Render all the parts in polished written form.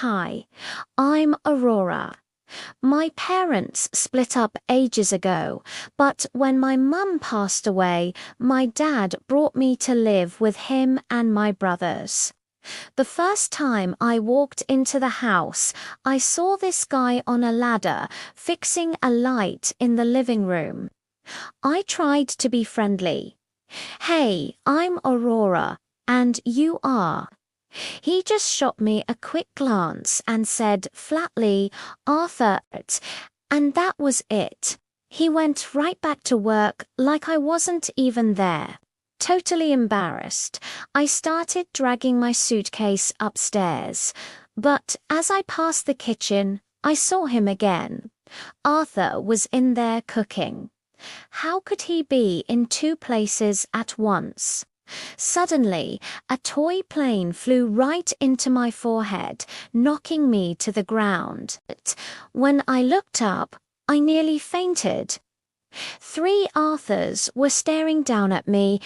Hi, I'm Aurora. My parents split up ages ago, but when my mum passed away, my dad brought me to live with him and my brothers. The first time I walked into the house, I saw this guy on a ladder fixing a light in the living room. I tried to be friendly. Hey, I'm Aurora, and you are. He just shot me a quick glance and said flatly, Arthur, and that was it. He went right back to work like I wasn't even there. Totally embarrassed, I started dragging my suitcase upstairs, but as I passed the kitchen, I saw him again. Arthur was in there cooking. How could he be in two places at once? Suddenly, a toy plane flew right into my forehead, knocking me to the ground. When I looked up, I nearly fainted. 3 Arthurs were staring down at me,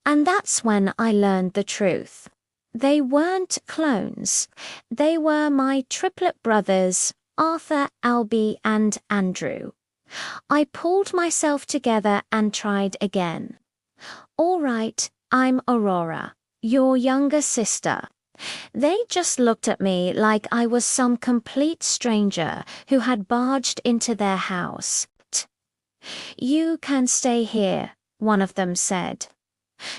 and that's when I learned the truth. They weren't clones. They were my triplet brothers, Arthur, Albie, and Andrew. I pulled myself together and tried again. All right, I'm Aurora, your younger sister. They just looked at me like I was some complete stranger who had barged into their house. You can stay here, one of them said.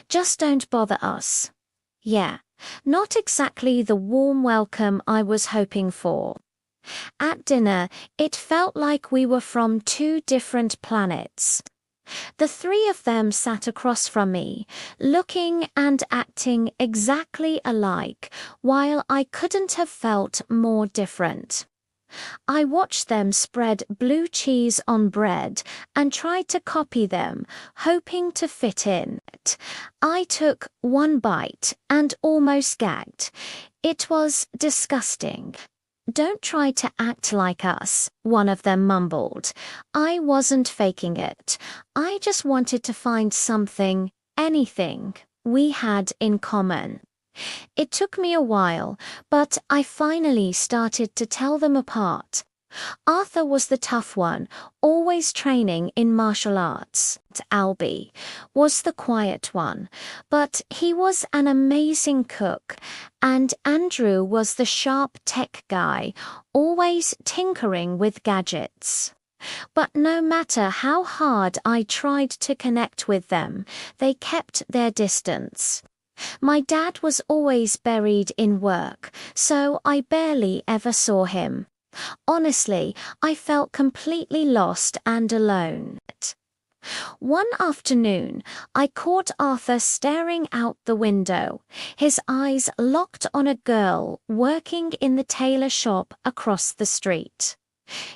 Just don't bother us. Yeah, not exactly the warm welcome I was hoping for. At dinner, it felt like we were from 2 different planets. The 3 of them sat across from me, looking and acting exactly alike, while I couldn't have felt more different. I watched them spread blue cheese on bread and tried to copy them, hoping to fit in. I took one bite and almost gagged. It was disgusting. Don't try to act like us, one of them mumbled. I wasn't faking it. I just wanted to find something, anything, we had in common. It took me a while, but I finally started to tell them apart. Arthur was the tough one, always training in martial arts. Albie was the quiet one, but he was an amazing cook, and Andrew was the sharp tech guy, always tinkering with gadgets. But no matter how hard I tried to connect with them, they kept their distance. My dad was always buried in work, so I barely ever saw him. Honestly, I felt completely lost and alone. One afternoon, I caught Arthur staring out the window, his eyes locked on a girl working in the tailor shop across the street.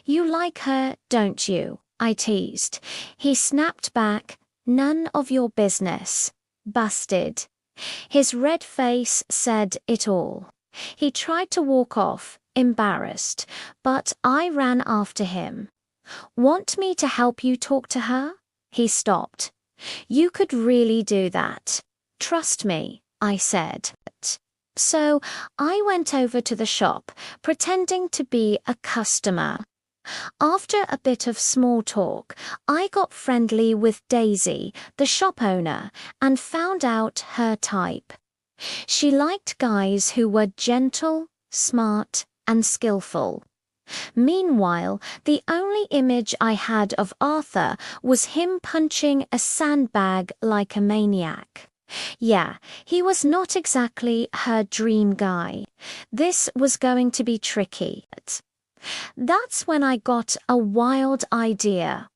You like her, don't you? I teased. He snapped back, none of your business. Busted. His red face said it all. He tried to walk off, embarrassed, but I ran after him. Want me to help you talk to her? He stopped. You could really do that. Trust me, I said. So I went over to the shop, pretending to be a customer. After a bit of small talk, I got friendly with Daisy, the shop owner, and found out her type. She liked guys who were gentle, smart, and skillful. Meanwhile, the only image I had of Arthur was him punching a sandbag like a maniac. Yeah, he was not exactly her dream guy. This was going to be tricky. That's when I got a wild idea.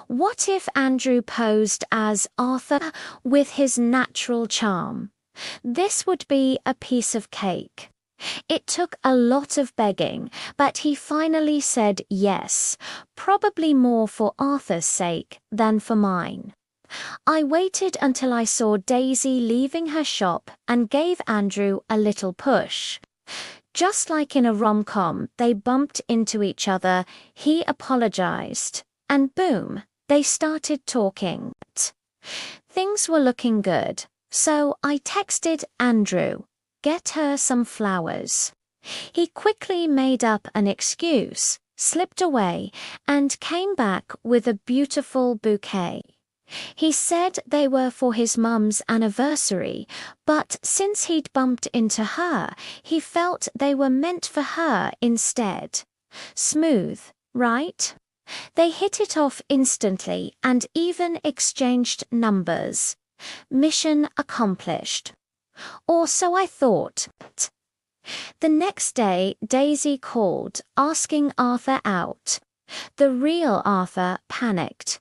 What if Andrew posed as Arthur with his natural charm? This would be a piece of cake. It took a lot of begging, but he finally said yes, probably more for Arthur's sake than for mine. I waited until I saw Daisy leaving her shop and gave Andrew a little push. Just like in a rom-com, they bumped into each other, he apologized, and boom, they started talking. Things were looking good, so I texted Andrew, get her some flowers. He quickly made up an excuse, slipped away, and came back with a beautiful bouquet. He said they were for his mum's anniversary, but since he'd bumped into her, he felt they were meant for her instead. Smooth, right? They hit it off instantly and even exchanged numbers. Mission accomplished. Or so I thought. The next day, Daisy called, asking Arthur out. The real Arthur panicked.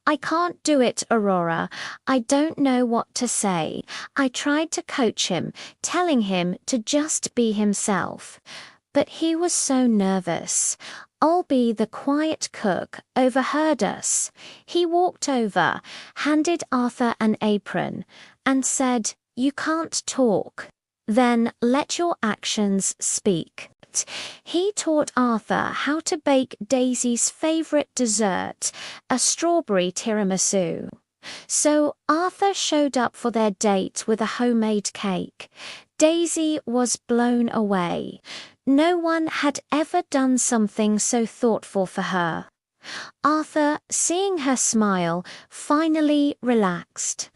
"I can't do it, Aurora. I don't know what to say." I tried to coach him, telling him to just be himself. But he was so nervous. Albie, the quiet cook, overheard us. He walked over, handed Arthur an apron, and said, "You can't talk. Then let your actions speak." He taught Arthur how to bake Daisy's favorite dessert, a strawberry tiramisu. So Arthur showed up for their date with a homemade cake. Daisy was blown away. No one had ever done something so thoughtful for her. Arthur, seeing her smile, finally relaxed.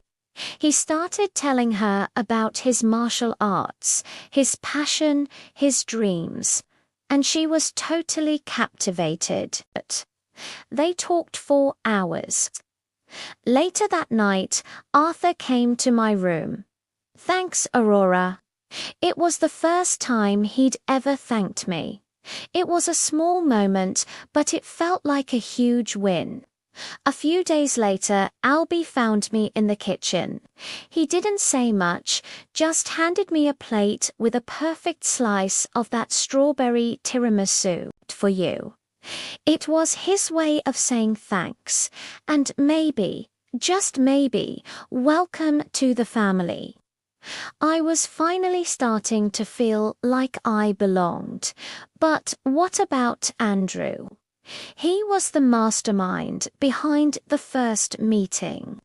He started telling her about his martial arts, his passion, his dreams, and she was totally captivated. They talked for hours. Later that night, Arthur came to my room. "Thanks, Aurora." It was the first time he'd ever thanked me. It was a small moment, but it felt like a huge win. A few days later, Albie found me in the kitchen. He didn't say much, just handed me a plate with a perfect slice of that strawberry tiramisu for you. It was his way of saying thanks, and maybe, just maybe, welcome to the family. I was finally starting to feel like I belonged. But what about Andrew? He was the mastermind behind the first meeting.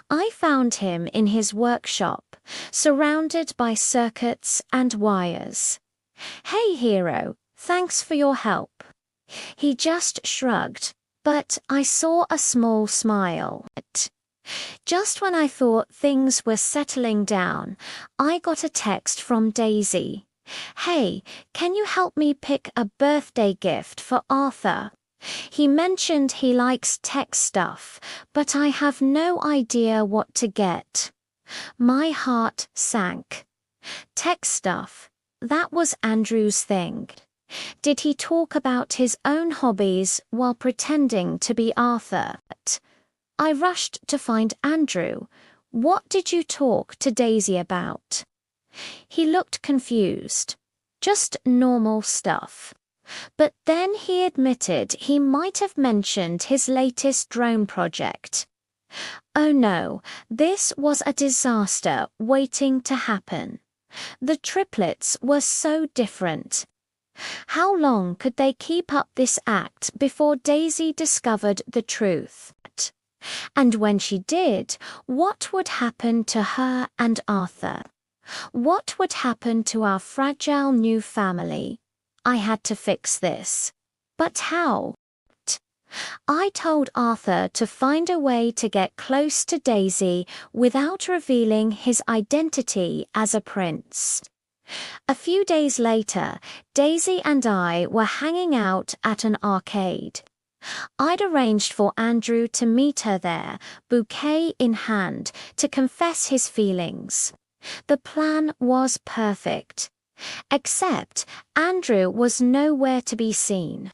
I found him in his workshop, surrounded by circuits and wires. "Hey, hero, thanks for your help." He just shrugged, but I saw a small smile. Just when I thought things were settling down, I got a text from Daisy. "Hey, can you help me pick a birthday gift for Arthur? He mentioned he likes tech stuff, but I have no idea what to get." My heart sank. Tech stuff, that was Andrew's thing. Did he talk about his own hobbies while pretending to be Arthur? I rushed to find Andrew. "What did you talk to Daisy about?" He looked confused. "Just normal stuff." But then he admitted he might have mentioned his latest drone project. Oh no, this was a disaster waiting to happen. The triplets were so different. How long could they keep up this act before Daisy discovered the truth? And when she did, what would happen to her and Arthur? What would happen to our fragile new family? I had to fix this. But how? I told Arthur to find a way to get close to Daisy without revealing his identity as a prince. A few days later, Daisy and I were hanging out at an arcade. I'd arranged for Andrew to meet her there, bouquet in hand, to confess his feelings. The plan was perfect. Except Andrew was nowhere to be seen.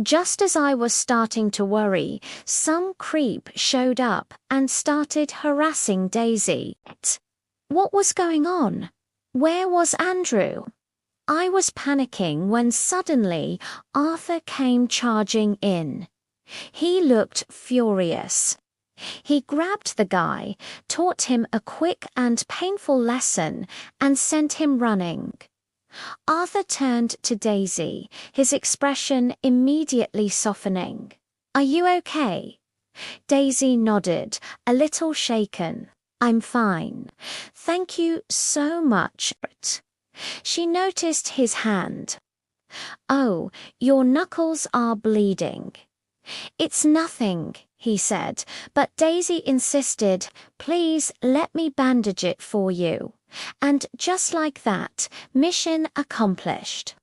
Just as I was starting to worry, some creep showed up and started harassing Daisy. What was going on? Where was Andrew? I was panicking when suddenly Arthur came charging in. He looked furious. He grabbed the guy, taught him a quick and painful lesson, and sent him running. Arthur turned to Daisy, his expression immediately softening. "Are you okay?" Daisy nodded, a little shaken. "I'm fine. Thank you so much." She noticed his hand. "Oh, your knuckles are bleeding." "It's nothing," he said, but Daisy insisted, "Please let me bandage it for you." And just like that, mission accomplished.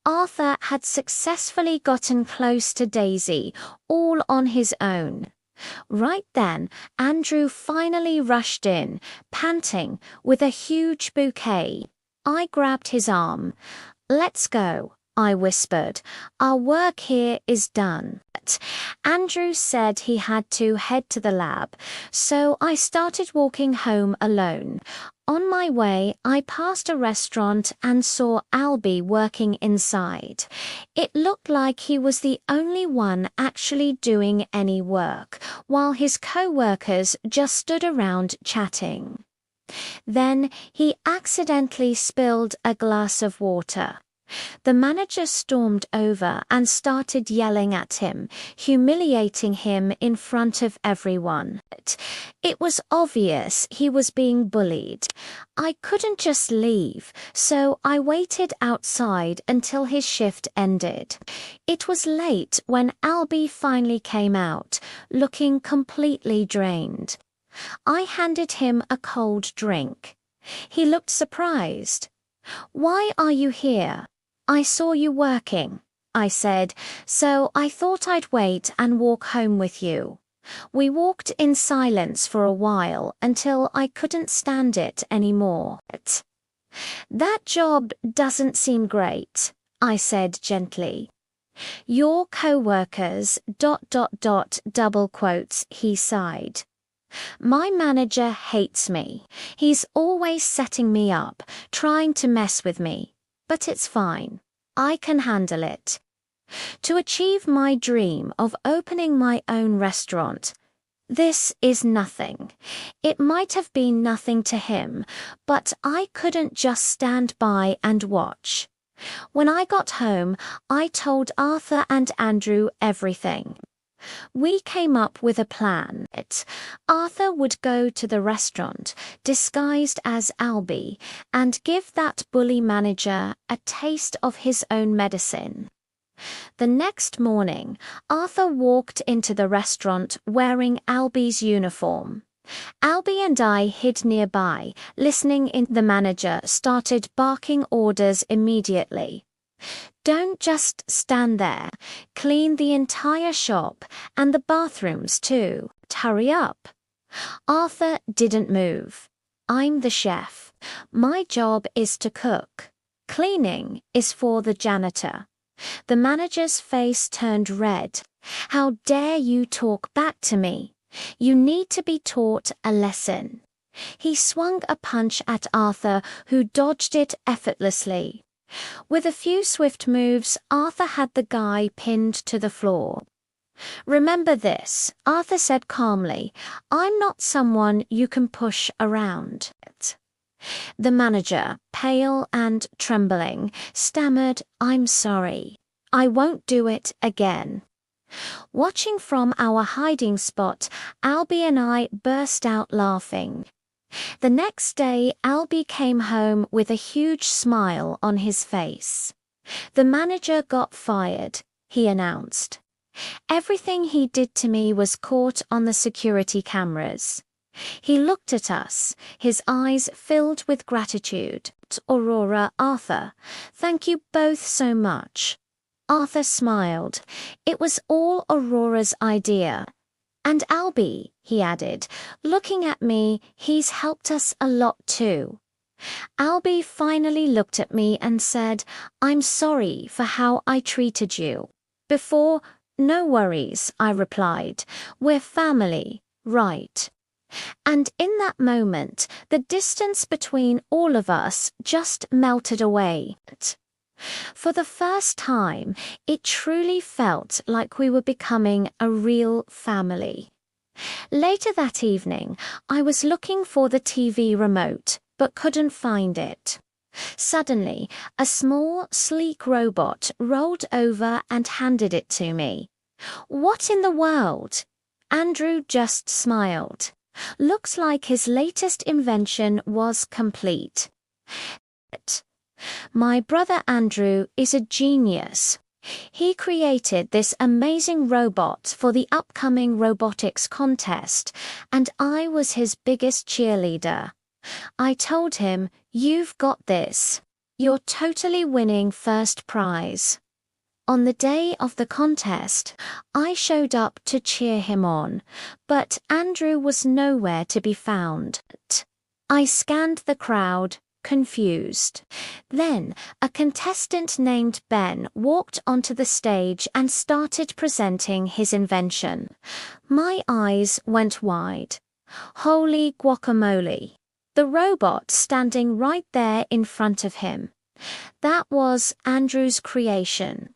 Arthur had successfully gotten close to Daisy, all on his own. Right then, Andrew finally rushed in, panting, with a huge bouquet. I grabbed his arm. "Let's go," I whispered. "Our work here is done." Andrew said he had to head to the lab, so I started walking home alone. On my way, I passed a restaurant and saw Albie working inside. It looked like he was the only one actually doing any work, while his co-workers just stood around chatting. Then he accidentally spilled a glass of water. The manager stormed over and started yelling at him, humiliating him in front of everyone. It was obvious he was being bullied. I couldn't just leave, so I waited outside until his shift ended. It was late when Albie finally came out, looking completely drained. I handed him a cold drink. He looked surprised. "Why are you here?" "I saw you working," I said, "so I thought I'd wait and walk home with you." We walked in silence for a while until I couldn't stand it anymore. "That job doesn't seem great," I said gently. "Your co-workers, ... double quotes," he sighed. "My manager hates me. He's always setting me up, trying to mess with me. But it's fine. I can handle it." To achieve my dream of opening my own restaurant, this is nothing. It might have been nothing to him, but I couldn't just stand by and watch. When I got home, I told Arthur and Andrew everything. We came up with a plan. Arthur would go to the restaurant, disguised as Albie, and give that bully manager a taste of his own medicine. The next morning, Arthur walked into the restaurant wearing Albie's uniform. Albie and I hid nearby, listening in. The manager started barking orders immediately. "Don't just stand there. Clean the entire shop, and the bathrooms too. Hurry up." Arthur didn't move. "I'm the chef. My job is to cook. Cleaning is for the janitor." The manager's face turned red. "How dare you talk back to me? You need to be taught a lesson." He swung a punch at Arthur, who dodged it effortlessly. With a few swift moves, Arthur had the guy pinned to the floor. "Remember this," Arthur said calmly. "I'm not someone you can push around." The manager, pale and trembling, stammered, "I'm sorry. I won't do it again." Watching from our hiding spot, Albie and I burst out laughing. The next day, Albie came home with a huge smile on his face. "The manager got fired," he announced. "Everything he did to me was caught on the security cameras." He looked at us, his eyes filled with gratitude. "Aurora, Arthur, thank you both so much." Arthur smiled. "It was all Aurora's idea. And Albie," he added, looking at me, "he's helped us a lot too." Albie finally looked at me and said, "I'm sorry for how I treated you before." "No worries," I replied. "We're family, right?" And in that moment, the distance between all of us just melted away. For the first time, it truly felt like we were becoming a real family. Later that evening, I was looking for the TV remote, but couldn't find it. Suddenly, a small, sleek robot rolled over and handed it to me. "What in the world?" Andrew just smiled. Looks like his latest invention was complete. My brother Andrew is a genius. He created this amazing robot for the upcoming robotics contest, and I was his biggest cheerleader. I told him, "You've got this. You're totally winning first prize." On the day of the contest, I showed up to cheer him on, but Andrew was nowhere to be found. I scanned the crowd, confused. Then, a contestant named Ben walked onto the stage and started presenting his invention. My eyes went wide. Holy guacamole! The robot standing right there in front of him. That was Andrew's creation.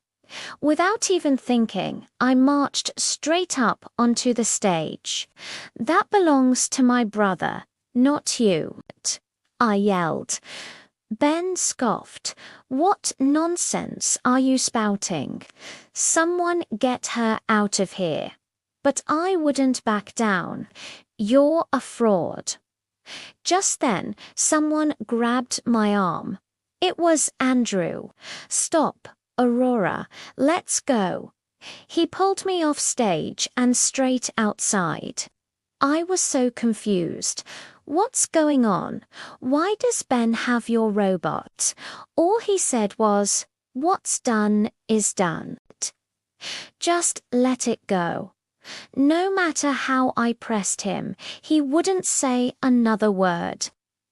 Without even thinking, I marched straight up onto the stage. "That belongs to my brother, not you," I yelled. Ben scoffed. "What nonsense are you spouting? Someone get her out of here." But I wouldn't back down. "You're a fraud." Just then, someone grabbed my arm. It was Andrew. "Stop, Aurora, let's go." He pulled me off stage and straight outside. I was so confused. What's going on? Why does Ben have your robot? All he said was, "What's done is done. Just let it go." No matter how I pressed him, he wouldn't say another word.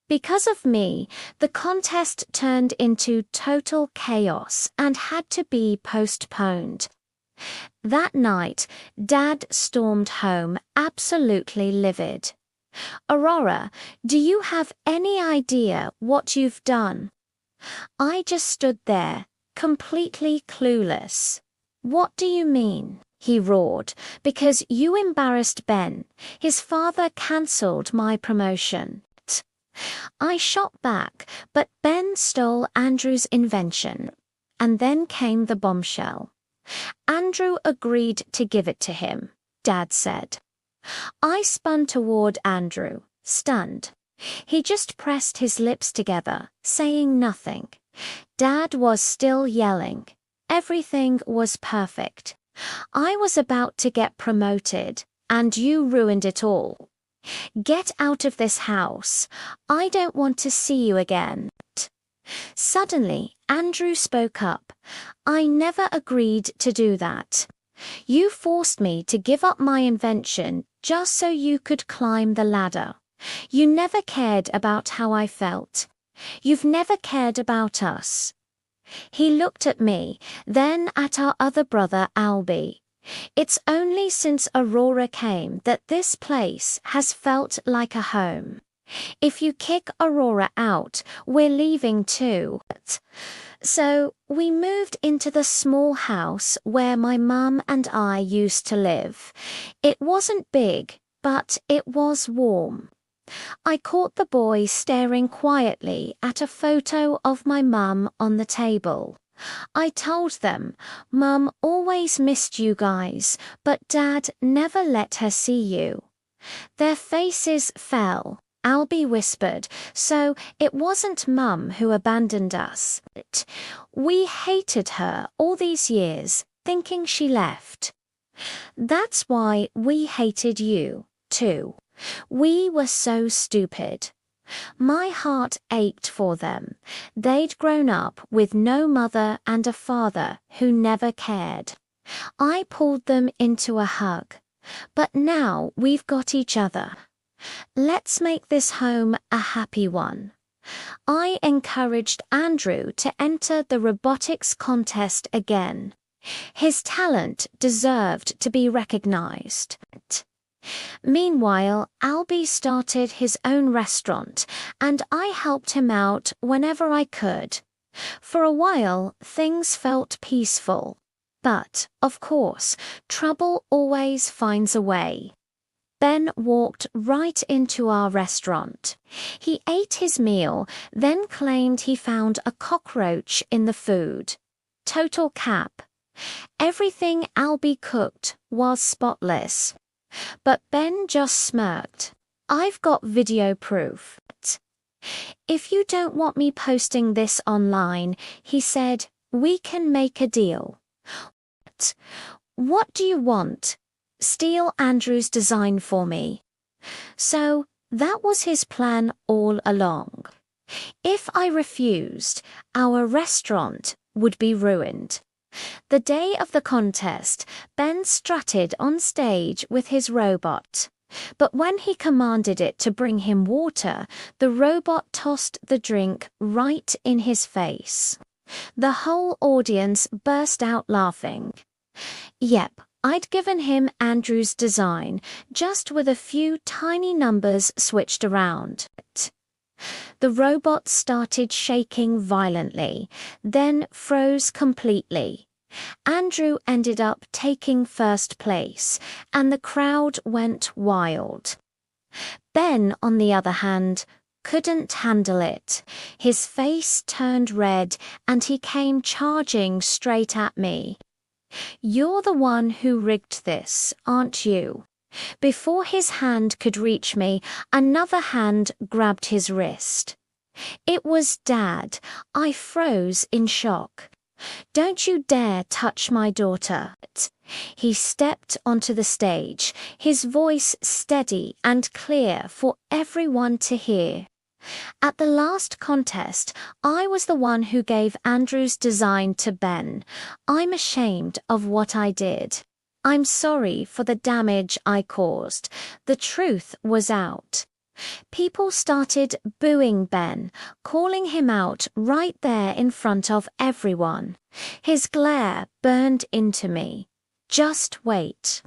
Because of me, the contest turned into total chaos and had to be postponed. That night, Dad stormed home absolutely livid. "Aurora, do you have any idea what you've done?" I just stood there, completely clueless. "What do you mean?" he roared. "Because you embarrassed Ben. His father cancelled my promotion." I shot back, but Ben stole Andrew's invention. And then came the bombshell. Andrew agreed to give it to him, Dad said. I spun toward Andrew, stunned. He just pressed his lips together, saying nothing. Dad was still yelling. Everything was perfect. I was about to get promoted, and you ruined it all. Get out of this house. I don't want to see you again. Suddenly, Andrew spoke up. "I never agreed to do that. You forced me to give up my invention just so you could climb the ladder. You never cared about how I felt. You've never cared about us." He looked at me, then at our other brother Albie. "It's only since Aurora came that this place has felt like a home. If you kick Aurora out, we're leaving too." So we moved into the small house where my mum and I used to live. It wasn't big, but it was warm. I caught the boys staring quietly at a photo of my mum on the table. I told them, "Mum always missed you guys, but Dad never let her see you." Their faces fell. Albie whispered, "So it wasn't Mum who abandoned us. We hated her all these years, thinking she left." "That's why we hated you, too. We were so stupid." My heart ached for them. They'd grown up with no mother and a father who never cared. I pulled them into a hug. But now we've got each other. Let's make this home a happy one. I encouraged Andrew to enter the robotics contest again. His talent deserved to be recognized. Meanwhile, Albie started his own restaurant, and I helped him out whenever I could. For a while, things felt peaceful. But, of course, trouble always finds a way. Ben walked right into our restaurant. He ate his meal, then claimed he found a cockroach in the food. Total cap. Everything Albie cooked was spotless. But Ben just smirked. "I've got video proof." If you don't want me posting this online, he said, we can make a deal. What do you want? Steal Andrew's design for me. So, that was his plan all along. If I refused, our restaurant would be ruined. The day of the contest, Ben strutted on stage with his robot. But when he commanded it to bring him water, the robot tossed the drink right in his face. The whole audience burst out laughing. Yep, I'd given him Andrew's design, just with a few tiny numbers switched around. The robot started shaking violently, then froze completely. Andrew ended up taking first place, and the crowd went wild. Ben, on the other hand, couldn't handle it. His face turned red, and he came charging straight at me. You're the one who rigged this, aren't you? Before his hand could reach me, another hand grabbed his wrist. It was Dad. I froze in shock. Don't you dare touch my daughter. He stepped onto the stage, his voice steady and clear for everyone to hear. At the last contest, I was the one who gave Andrew's design to Ben. I'm ashamed of what I did. I'm sorry for the damage I caused. The truth was out. People started booing Ben, calling him out right there in front of everyone. His glare burned into me. Just wait.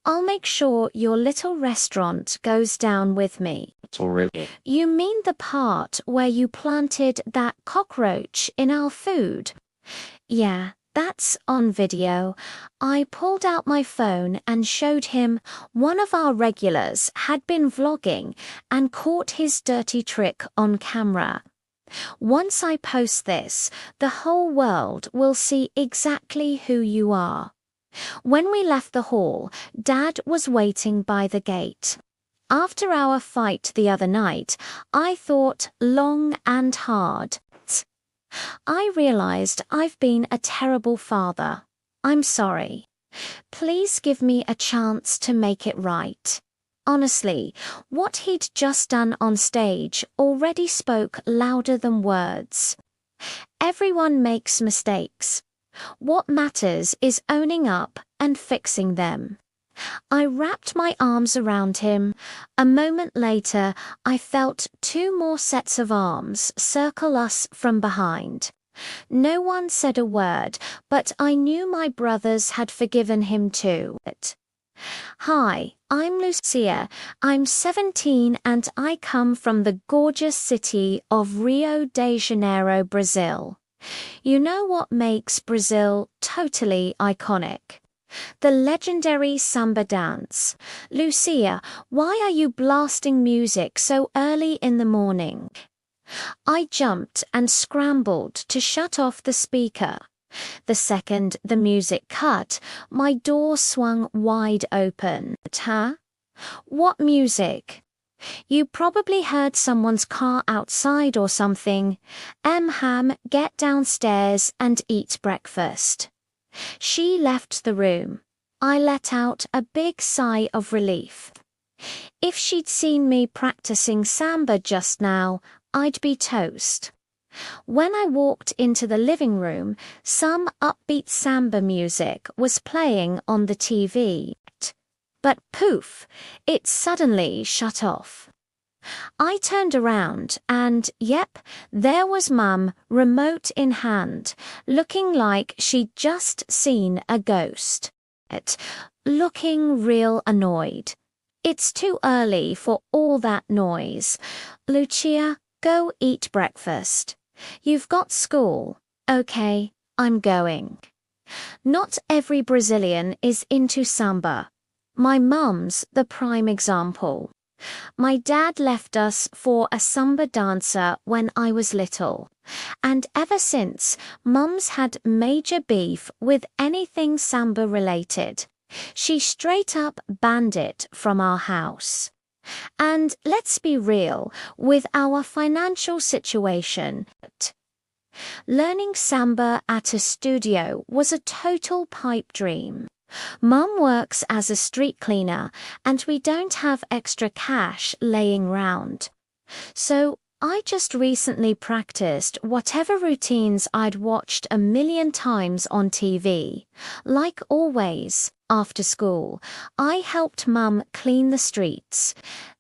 I'll make sure your little restaurant goes down with me. Oh, really? You mean the part where you planted that cockroach in our food? Yeah, that's on video. I pulled out my phone and showed him one of our regulars had been vlogging and caught his dirty trick on camera. Once I post this, the whole world will see exactly who you are. When we left the hall, Dad was waiting by the gate. After our fight the other night, I thought long and hard. I realized I've been a terrible father. I'm sorry. Please give me a chance to make it right. Honestly, what he'd just done on stage already spoke louder than words. Everyone makes mistakes. What matters is owning up and fixing them. I wrapped my arms around him. A moment later, I felt 2 more sets of arms circle us from behind. No one said a word, but I knew my brothers had forgiven him too. Hi, I'm Lucia. I'm 17 and I come from the gorgeous city of Rio de Janeiro, Brazil. You know what makes Brazil totally iconic? The legendary samba dance. Lucia, why are you blasting music so early in the morning? I jumped and scrambled to shut off the speaker. The second the music cut, my door swung wide open. Huh? What music? You probably heard someone's car outside or something. Ham, get downstairs and eat breakfast. She left the room. I let out a big sigh of relief. If she'd seen me practicing samba just now, I'd be toast. When I walked into the living room, some upbeat samba music was playing on the TV. But poof, it suddenly shut off. I turned around and, yep, there was Mum, remote in hand, looking like she'd just seen a ghost. Looking real annoyed. It's too early for all that noise. Lucia, go eat breakfast. You've got school. Okay, I'm going. Not every Brazilian is into samba. My mum's the prime example. My dad left us for a samba dancer when I was little, and ever since, Mum's had major beef with anything samba related. She straight up banned it from our house. And let's be real, with our financial situation, learning samba at a studio was a total pipe dream. Mum works as a street cleaner, and we don't have extra cash laying round. So I just recently practiced whatever routines I'd watched a million times on TV. Like always, after school, I helped Mum clean the streets.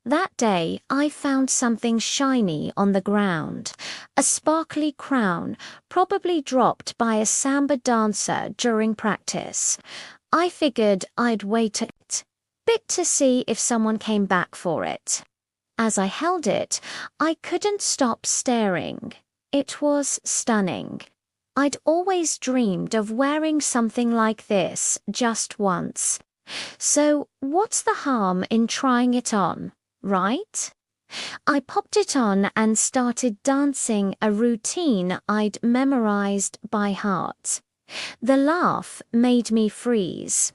That day, I found something shiny on the ground, a sparkly crown, probably dropped by a samba dancer during practice. I figured I'd wait a bit to see if someone came back for it. As I held it, I couldn't stop staring. It was stunning. I'd always dreamed of wearing something like this just once. So what's the harm in trying it on, right? I popped it on and started dancing a routine I'd memorized by heart. The laugh made me freeze.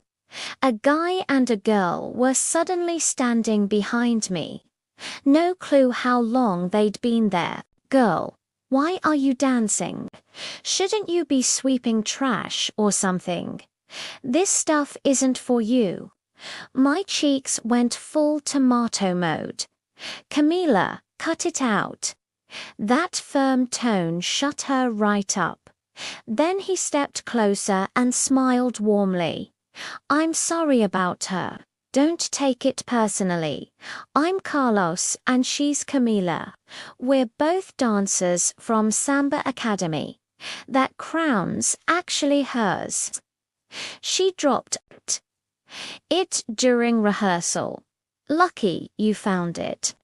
A guy and a girl were suddenly standing behind me. No clue how long they'd been there. Girl, why are you dancing? Shouldn't you be sweeping trash or something? This stuff isn't for you. My cheeks went full tomato mode. Camila, cut it out. That firm tone shut her right up. Then he stepped closer and smiled warmly. I'm sorry about her. Don't take it personally. I'm Carlos and she's Camila. We're both dancers from Samba Academy. That crown's actually hers. She dropped it during rehearsal. Lucky you found it.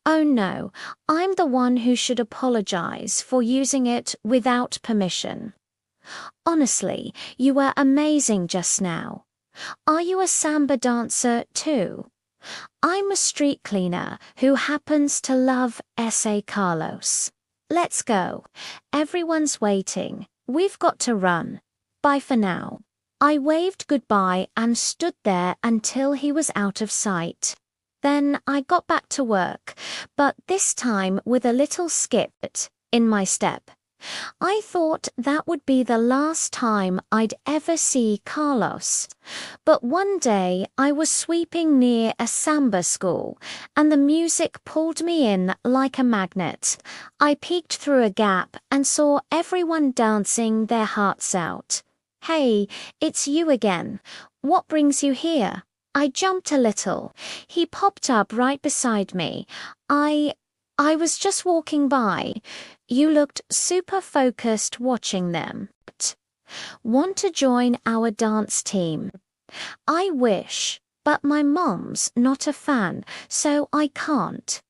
Oh no, I'm the one who should apologize for using it without permission. Honestly, you were amazing just now. Are you a samba dancer too? I'm a street cleaner who happens to love S.A. Carlos. Let's go. Everyone's waiting. We've got to run. Bye for now. I waved goodbye and stood there until he was out of sight. Then I got back to work, but this time with a little skip in my step. I thought that would be the last time I'd ever see Carlos. But one day I was sweeping near a samba school, and the music pulled me in like a magnet. I peeked through a gap and saw everyone dancing their hearts out. Hey, it's you again. What brings you here? I jumped a little. He popped up right beside me. I was just walking by. You looked super focused watching them. Want to join our dance team? I wish, but my mom's not a fan, so I can't.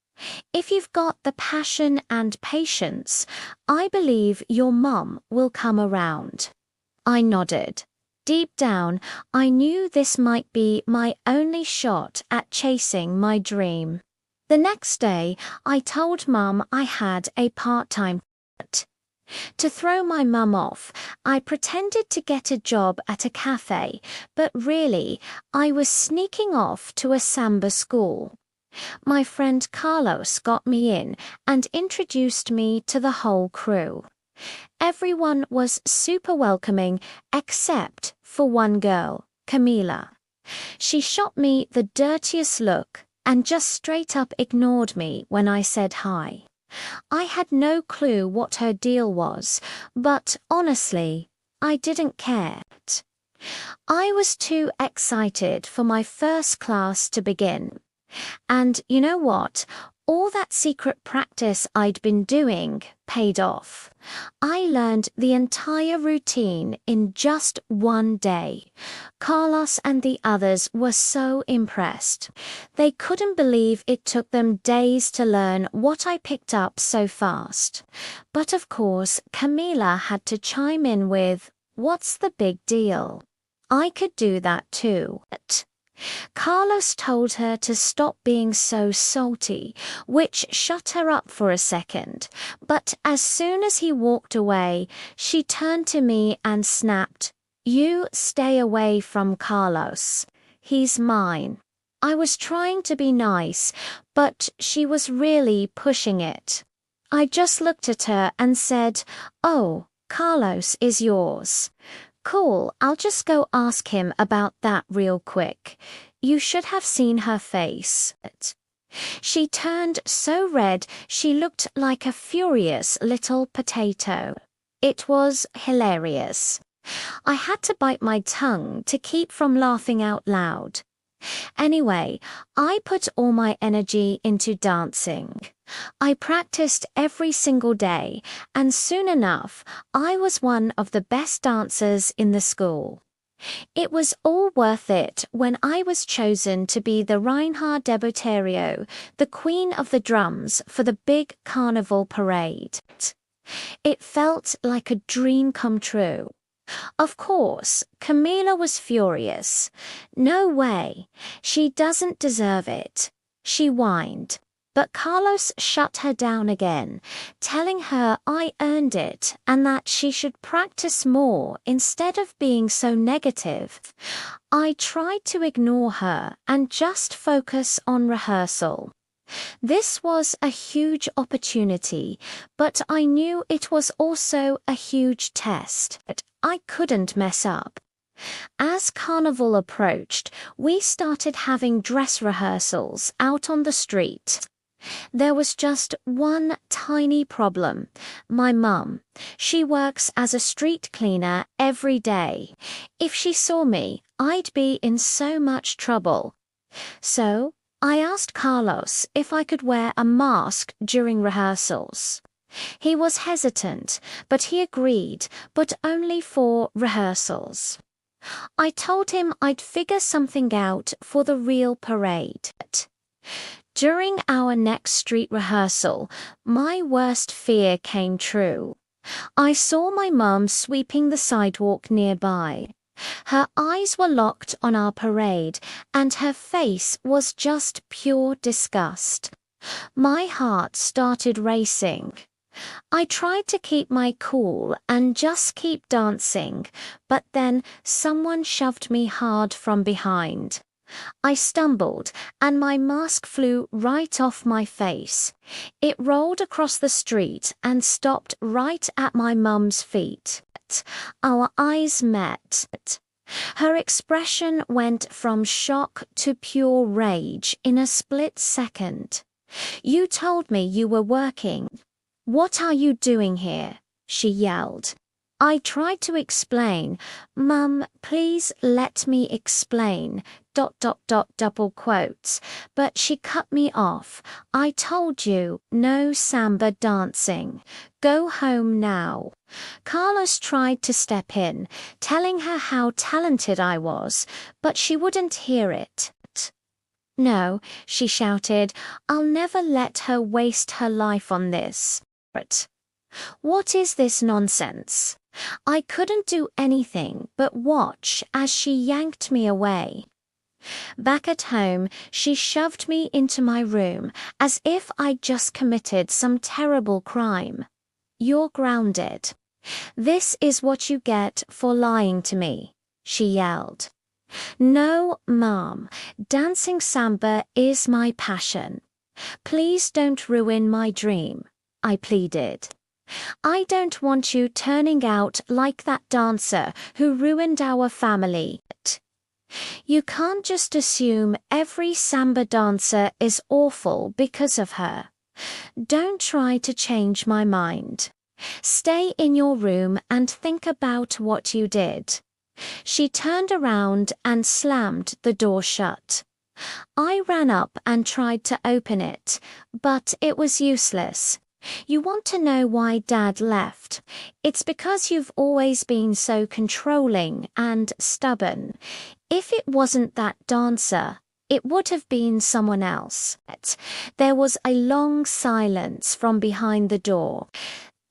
If you've got the passion and patience, I believe your mom will come around. I nodded. Deep down, I knew this might be my only shot at chasing my dream. The next day, I told Mum I had a part-time job. To throw my mum off, I pretended to get a job at a cafe, but really, I was sneaking off to a samba school. My friend Carlos got me in and introduced me to the whole crew. Everyone was super welcoming except for one girl, Camila. She shot me the dirtiest look and just straight up ignored me when I said hi. I had no clue what her deal was, but honestly, I didn't care. I was too excited for my first class to begin. And you know what? All that secret practice I'd been doing paid off. I learned the entire routine in just one day. Carlos and the others were so impressed. They couldn't believe it took them days to learn what I picked up so fast. But of course, Camila had to chime in with, "What's the big deal? I could do that too." Carlos told her to stop being so salty, which shut her up for a second. But as soon as he walked away, she turned to me and snapped, "You stay away from Carlos. He's mine." I was trying to be nice, but she was really pushing it. I just looked at her and said, "Oh, Carlos is yours." "Cool, I'll just go ask him about that real quick." You should have seen her face. She turned so red she looked like a furious little potato. It was hilarious. I had to bite my tongue to keep from laughing out loud. Anyway, I put all my energy into dancing. I practiced every single day, and soon enough, I was one of the best dancers in the school. It was all worth it when I was chosen to be the Reina de Boterio, the queen of the drums for the big carnival parade. It felt like a dream come true. Of course, Camila was furious. "No way. She doesn't deserve it," she whined. But Carlos shut her down again, telling her I earned it and that she should practice more instead of being so negative. I tried to ignore her and just focus on rehearsal. This was a huge opportunity, but I knew it was also a huge test. I couldn't mess up. As Carnival approached, we started having dress rehearsals out on the street. There was just one tiny problem. My mum. She works as a street cleaner every day. If she saw me, I'd be in so much trouble. So, I asked Carlos if I could wear a mask during rehearsals. He was hesitant, but he agreed, but only for rehearsals. I told him I'd figure something out for the real parade. During our next street rehearsal, my worst fear came true. I saw my mum sweeping the sidewalk nearby. Her eyes were locked on our parade, and her face was just pure disgust. My heart started racing. I tried to keep my cool and just keep dancing, but then someone shoved me hard from behind. I stumbled, and my mask flew right off my face. It rolled across the street and stopped right at my mum's feet. Our eyes met. Her expression went from shock to pure rage in a split second. "You told me you were working. What are you doing here?" she yelled. I tried to explain. "Mum, please let me explain, ... double quotes, but she cut me off. "I told you, no samba dancing. Go home now." Carlos tried to step in, telling her how talented I was, but she wouldn't hear it. "No," she shouted, "I'll never let her waste her life on this." What is this nonsense? I couldn't do anything but watch as she yanked me away. Back at home, she shoved me into my room as if I'd just committed some terrible crime. "You're grounded. This is what you get for lying to me," she yelled. "No, Mom, dancing samba is my passion. Please don't ruin my dream," I pleaded. "I don't want you turning out like that dancer who ruined our family. You can't just assume every samba dancer is awful because of her. Don't try to change my mind. Stay in your room and think about what you did." She turned around and slammed the door shut. I ran up and tried to open it, but it was useless. "You want to know why Dad left? It's because you've always been so controlling and stubborn. If it wasn't that dancer, it would have been someone else." There was a long silence from behind the door.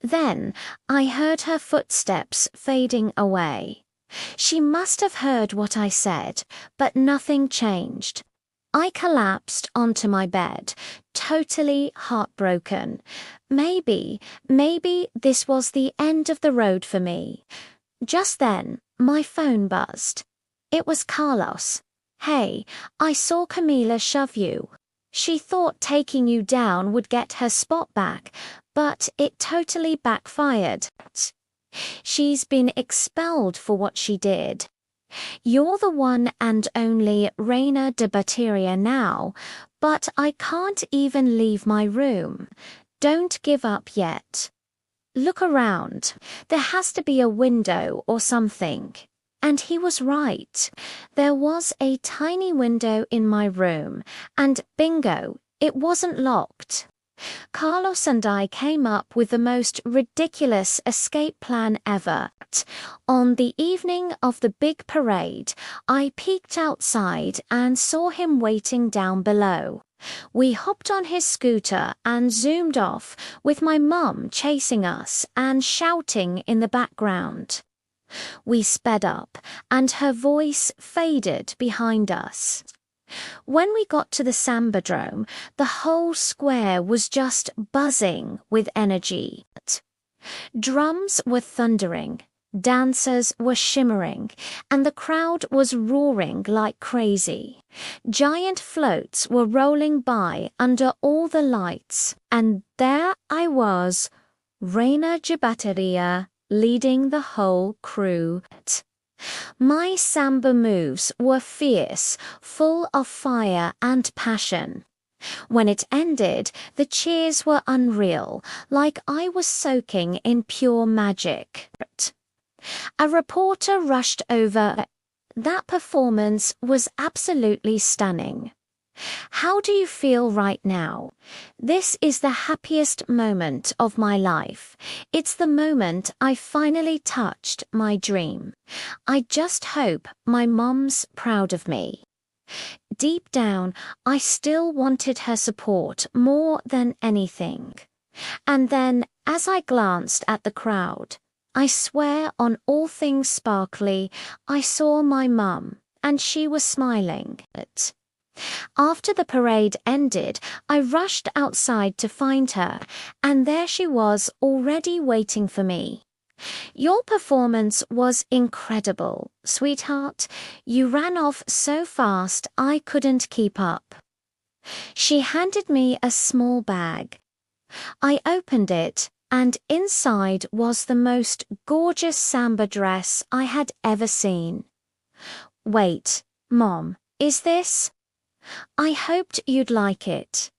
Then I heard her footsteps fading away. She must have heard what I said, but nothing changed. I collapsed onto my bed, totally heartbroken. Maybe this was the end of the road for me. Just then, my phone buzzed. It was Carlos. Hey, I saw Camila shove you. She thought taking you down would get her spot back, but it totally backfired. She's been expelled for what she did. You're the one and only Reina de Bateria now, but I can't even leave my room. Don't give up yet. Look around. There has to be a window or something. And he was right. There was a tiny window in my room, and bingo, it wasn't locked. Carlos and I came up with the most ridiculous escape plan ever. On the evening of the big parade, I peeked outside and saw him waiting down below. We hopped on his scooter and zoomed off, with my mum chasing us and shouting in the background. We sped up, and her voice faded behind us. When we got to the Sambadrome, the whole square was just buzzing with energy. Drums were thundering, dancers were shimmering, and the crowd was roaring like crazy. Giant floats were rolling by under all the lights, and there I was, Reina Gibateria, leading the whole crew. My samba moves were fierce, full of fire and passion. When it ended, the cheers were unreal, like I was soaking in pure magic. A reporter rushed over. That performance was absolutely stunning. How do you feel right now? This is the happiest moment of my life. It's the moment I finally touched my dream. I just hope my mom's proud of me. Deep down, I still wanted her support more than anything. And then, as I glanced at the crowd, I swear on all things sparkly, I saw my mum, and she was smiling. After the parade ended, I rushed outside to find her, and there she was already waiting for me. Your performance was incredible, sweetheart. You ran off so fast I couldn't keep up. She handed me a small bag. I opened it, and inside was the most gorgeous samba dress I had ever seen. Wait, Mom, is this? I hoped you'd like it.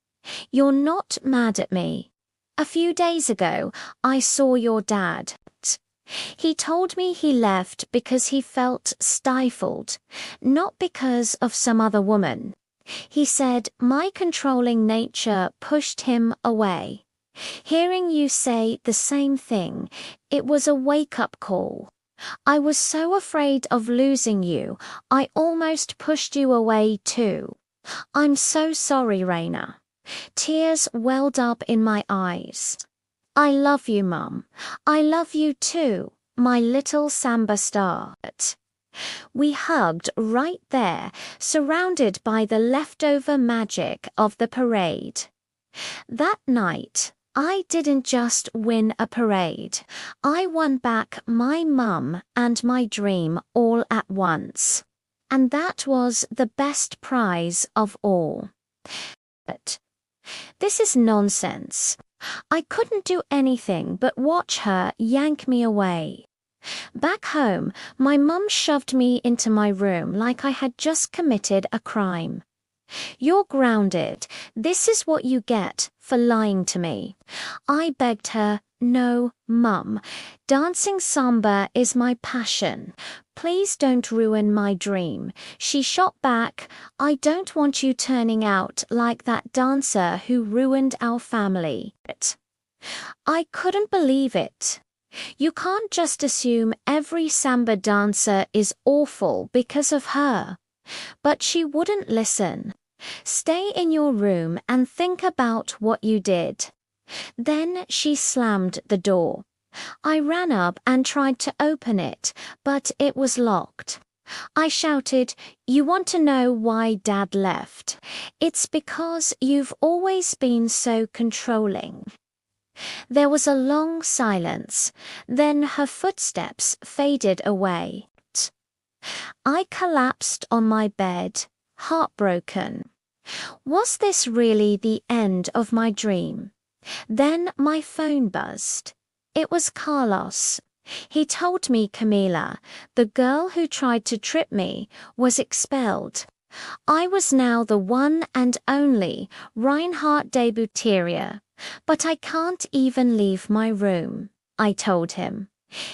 You're not mad at me. A few days ago, I saw your dad. He told me he left because he felt stifled, not because of some other woman. He said my controlling nature pushed him away. Hearing you say the same thing, it was a wake-up call. I was so afraid of losing you, I almost pushed you away too. I'm so sorry, Reina. Tears welled up in my eyes. I love you, Mum. I love you too, my little samba star. We hugged right there, surrounded by the leftover magic of the parade. That night, I didn't just win a parade. I won back my mum and my dream all at once. And that was the best prize of all. But this is nonsense. I couldn't do anything but watch her yank me away. Back home, my mum shoved me into my room like I had just committed a crime. You're grounded. This is what you get for lying to me. I begged her, no, Mum. Dancing samba is my passion. Please don't ruin my dream. She shot back, I don't want you turning out like that dancer who ruined our family. I couldn't believe it. You can't just assume every samba dancer is awful because of her. But she wouldn't listen. Stay in your room and think about what you did. Then she slammed the door. I ran up and tried to open it, but it was locked. I shouted, "You want to know why Dad left? It's because you've always been so controlling." There was a long silence. Then her footsteps faded away. I collapsed on my bed, heartbroken. Was this really the end of my dream? Then my phone buzzed. It was Carlos. He told me Camila, the girl who tried to trip me, was expelled. I was now the one and only Reinhardt de Buteria, but I can't even leave my room, I told him.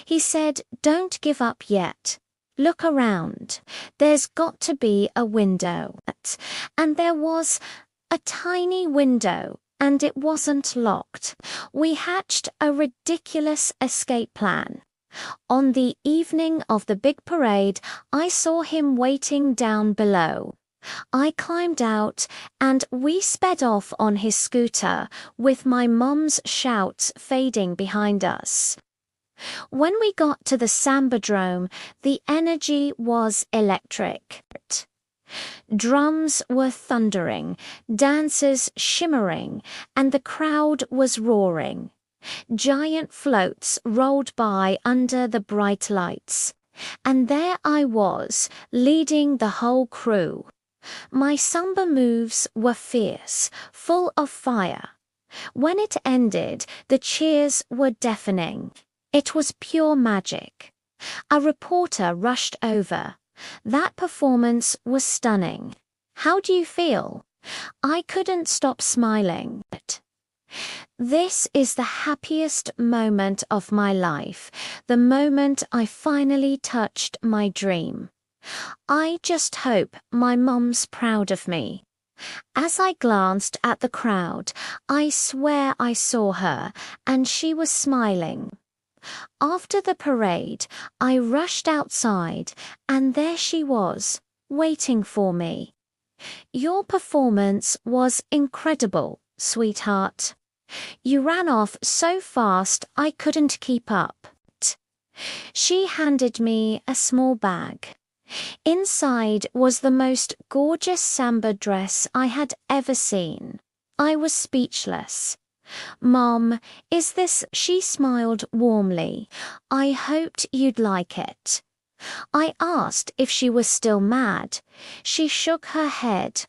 He said, "Don't give up yet. Look around. There's got to be a window." And there was a tiny window, and it wasn't locked. We hatched a ridiculous escape plan. On the evening of the big parade, I saw him waiting down below. I climbed out, and we sped off on his scooter, with my mum's shouts fading behind us. When we got to the Sambadrome, the energy was electric. Drums were thundering, dancers shimmering, and the crowd was roaring. Giant floats rolled by under the bright lights, and there I was, leading the whole crew. My samba moves were fierce, full of fire. When it ended, the cheers were deafening. It was pure magic. A reporter rushed over. "That performance was stunning. How do you feel?" I couldn't stop smiling. This is the happiest moment of my life, the moment I finally touched my dream. I just hope my mum's proud of me. As I glanced at the crowd, I swear I saw her, and she was smiling. After the parade, I rushed outside, and there she was, waiting for me. "Your performance was incredible, sweetheart. You ran off so fast I couldn't keep up." She handed me a small bag. Inside was the most gorgeous samba dress I had ever seen. I was speechless. "Mom, is this?" She smiled warmly. "I hoped you'd like it." I asked if she was still mad. She shook her head.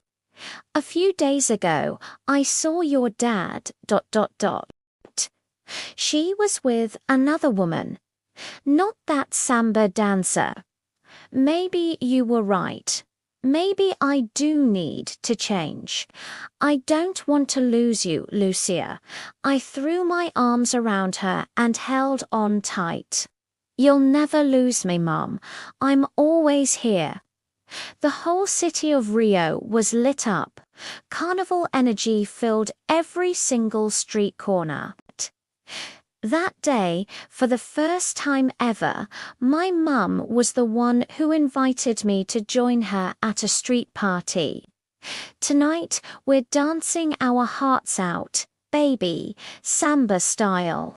"A few days ago, I saw your dad... She was with another woman. Not that samba dancer. Maybe you were right. Maybe I do need to change. I don't want to lose you, Lucia." I threw my arms around her and held on tight. "You'll never lose me, Mom. I'm always here." The whole city of Rio was lit up. Carnival energy filled every single street corner. That day, for the first time ever, my mum was the one who invited me to join her at a street party. "Tonight, we're dancing our hearts out, baby, samba style."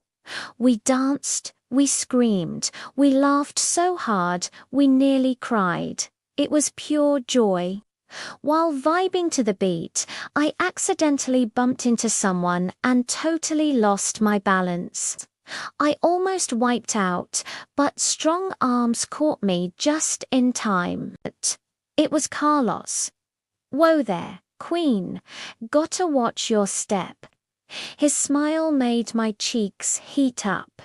We danced, we screamed, we laughed so hard we nearly cried. It was pure joy. While vibing to the beat, I accidentally bumped into someone and totally lost my balance. I almost wiped out, but strong arms caught me just in time. It was Carlos. "Whoa there, Queen. Gotta watch your step." His smile made my cheeks heat up.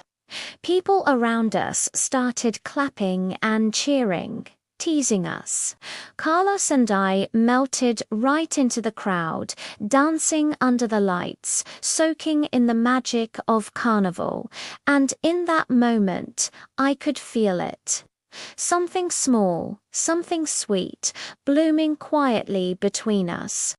People around us started clapping and cheering, teasing us. Carlos and I melted right into the crowd, dancing under the lights, soaking in the magic of carnival. And in that moment, I could feel it. Something small, something sweet, blooming quietly between us.